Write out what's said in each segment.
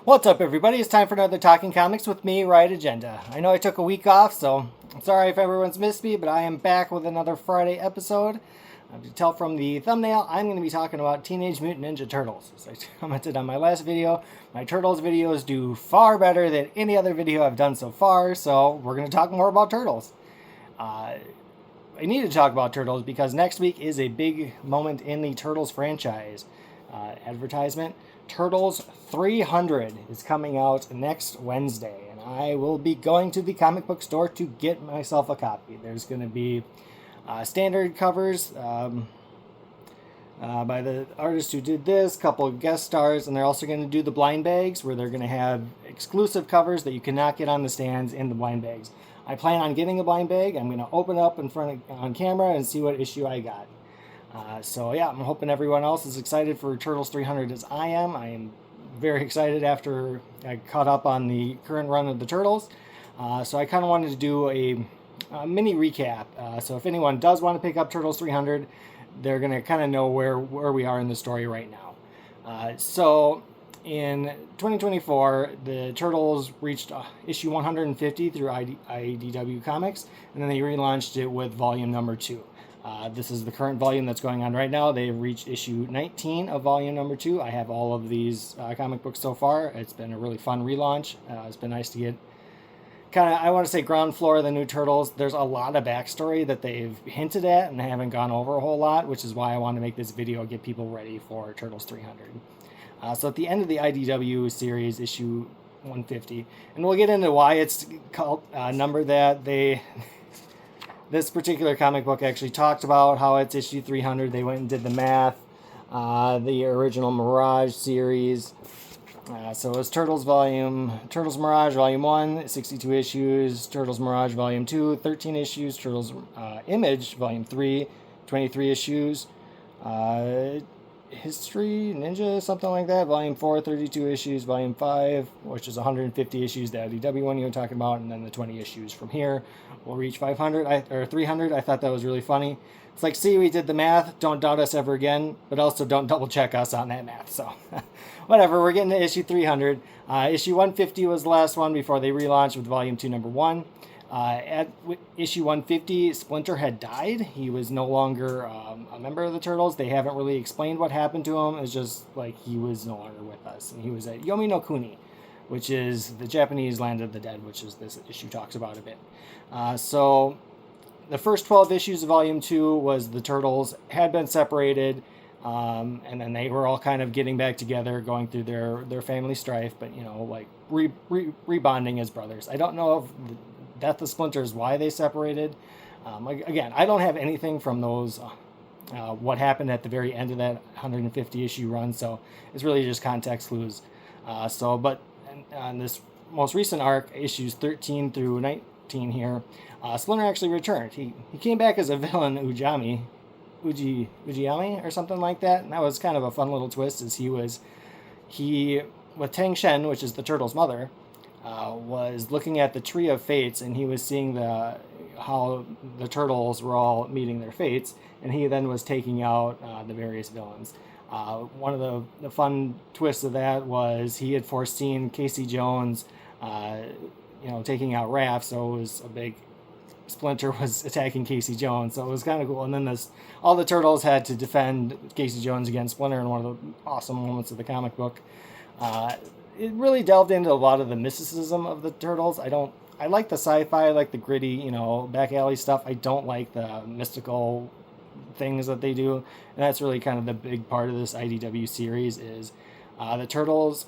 What's up, everybody? It's time for another Talking Comics with me, Right Agenda. I know I took a week off, so I'm sorry if everyone's missed me, but I am back with another Friday episode. As you can tell from the thumbnail, I'm going to be talking about Teenage Mutant Ninja Turtles. As I commented on my last video, my Turtles videos do far better than any other video I've done so far, so we're going to talk more about Turtles. I need to talk about Turtles because next week is a big moment in the Turtles franchise. Advertisement. Turtles 300 is coming out next Wednesday, and I will be going to the comic book store to get myself a copy. There's going to be standard covers by the artist who did this, couple of guest stars, and they're also going to do the blind bags where they're going to have exclusive covers that you cannot get on the stands in the blind bags. I plan on getting a blind bag. I'm going to open up in front of, on camera and see what issue I got. So yeah, I'm hoping everyone else is excited for Turtles 300 as I am. I am very excited after I caught up on the current run of the Turtles. So I kind of wanted to do a mini recap. So if anyone does want to pick up Turtles 300, they're going to kind of know where we are in the story right now. So in 2024, the Turtles reached issue 150 through IDW Comics, and then they relaunched it with volume number 2. This is the current volume that's going on right now. They've reached issue 19 of volume number 2. I have all of these comic books so far. It's been a really fun relaunch. It's been nice to get kind of, I want to say, ground floor of the new Turtles. There's a lot of backstory that they've hinted at and haven't gone over a whole lot, which is why I want to make this video, get people ready for Turtles 300. So at the end of the IDW series, issue 150, and we'll get into why it's called numbered that. This particular comic book actually talked about how it's issue 300. They went and did the math. The original Mirage series. So it was Turtles Mirage Volume 1, 62 issues. Turtles Mirage Volume 2, 13 issues. Turtles Image Volume 3, 23 issues. History Ninja, something like that. Volume 4, 32 issues. Volume 5, which is 150 issues, the IDW one you were talking about, and then the 20 issues from here will reach 500 or 300. I thought that was really funny. It's like, see, we did the math. Don't doubt us ever again, but also don't double check us on that math. So, whatever. We're getting to issue 300. Issue 150 was the last one before they relaunched with Volume 2, Number 1. At issue 150, Splinter had died. He was no longer a member of the Turtles. They haven't really explained what happened to him. It's just like he was no longer with us. And he was at Yomi no Kuni, which is the Japanese land of the dead, which is this issue talks about a bit. So the first 12 issues of Volume 2 was the Turtles had been separated, and then they were all kind of getting back together, going through their family strife, but, you know, like rebonding as brothers. I don't know if the death of Splinter is why they separated. Again, I don't have anything from those, what happened at the very end of that 150 issue run, so it's really just context clues. But on this most recent arc, issues 13 through 19 here, Splinter actually returned. He came back as a villain, Ujiyami or something like that, and that was kind of a fun little twist, as he with Tang Shen, which is the Turtles' mother, was looking at the Tree of Fates, and he was seeing how the Turtles were all meeting their fates, and he then was taking out the various villains. One of the fun twists of that was he had foreseen Casey Jones, taking out Raph, so it was a big Splinter was attacking Casey Jones, so it was kind of cool. And then all the Turtles had to defend Casey Jones against Splinter in one of the awesome moments of the comic book. It really delved into a lot of the mysticism of the Turtles. I like the sci-fi, I like the gritty, back alley stuff. I don't like the mystical things that they do. And that's really kind of the big part of this IDW series is the Turtles.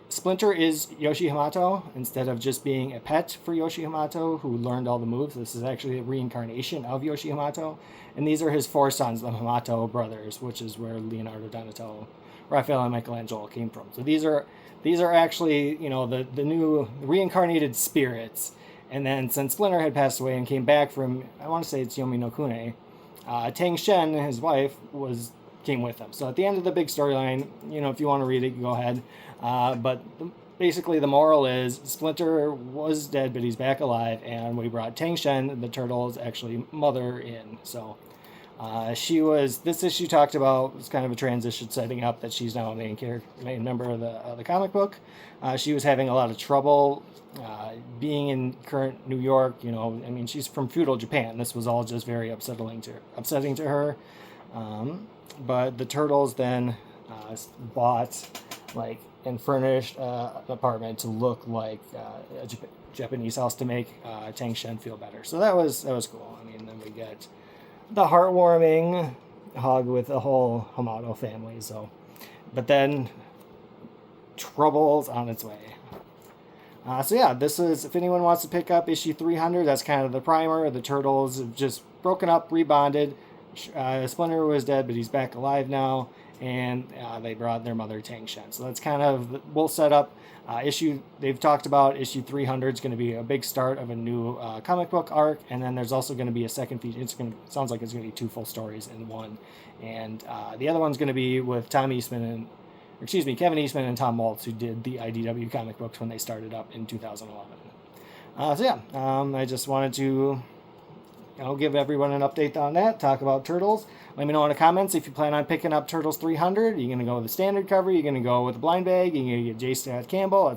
Splinter is Yoshi Hamato instead of just being a pet for Yoshi Hamato, who learned all the moves. This is actually a reincarnation of Yoshi Hamato. And these are his 4 sons, the Hamato brothers, which is where Leonardo, Donatello, Raphael, and Michelangelo came from. So these are actually, the new reincarnated spirits. And then since Splinter had passed away and came back from, I want to say it's Yomi no Kune, Tang Shen, his wife, came with him. So at the end of the big storyline, if you want to read it, go ahead. But basically the moral is Splinter was dead, but he's back alive, and we brought Tang Shen, the Turtles' actually mother, in. So This issue talked about, was kind of a transition, setting up that she's now a main member of the comic book. She was having a lot of trouble being in current New York. You know, I mean, she's from feudal Japan. This was all just very upsetting to her. But the Turtles then bought like and furnished an apartment to look like a Japanese house to make Tang Shen feel better. So that was cool. I mean, then we get the heartwarming hug with the whole Hamato family. So, but then trouble's on its way. So yeah, this is, if anyone wants to pick up issue 300, that's kind of the primer. The Turtles have just broken up, rebonded. Splinter was dead, but he's back alive now, and they brought their mother Tang Shen. So that's kind of, we'll set up they've talked about issue 300 is going to be a big start of a new comic book arc, and then there's also going to be a second feature. Sounds like it's going to be 2 full stories in one, and the other one's going to be with Kevin Eastman and Tom Waltz, who did the IDW comic books when they started up in 2011. So yeah, I just wanted to give everyone an update on that, talk about Turtles. Let me know in the comments if you plan on picking up Turtles 300. You're going to go with the standard cover, you're going to go with a blind bag, you're going to get J. Scott Campbell. I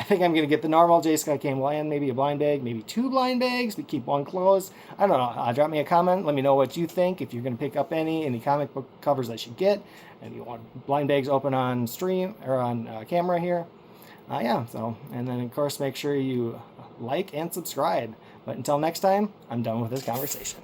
think I'm going to get the normal J. Scott Campbell and maybe a blind bag, maybe 2 blind bags, but keep one closed. I don't know. Drop me a comment. Let me know what you think, if you're going to pick up any comic book covers I should get, and you want blind bags open on stream or on camera here. Yeah, so, and then of course make sure you like and subscribe. But until next time, I'm done with this conversation.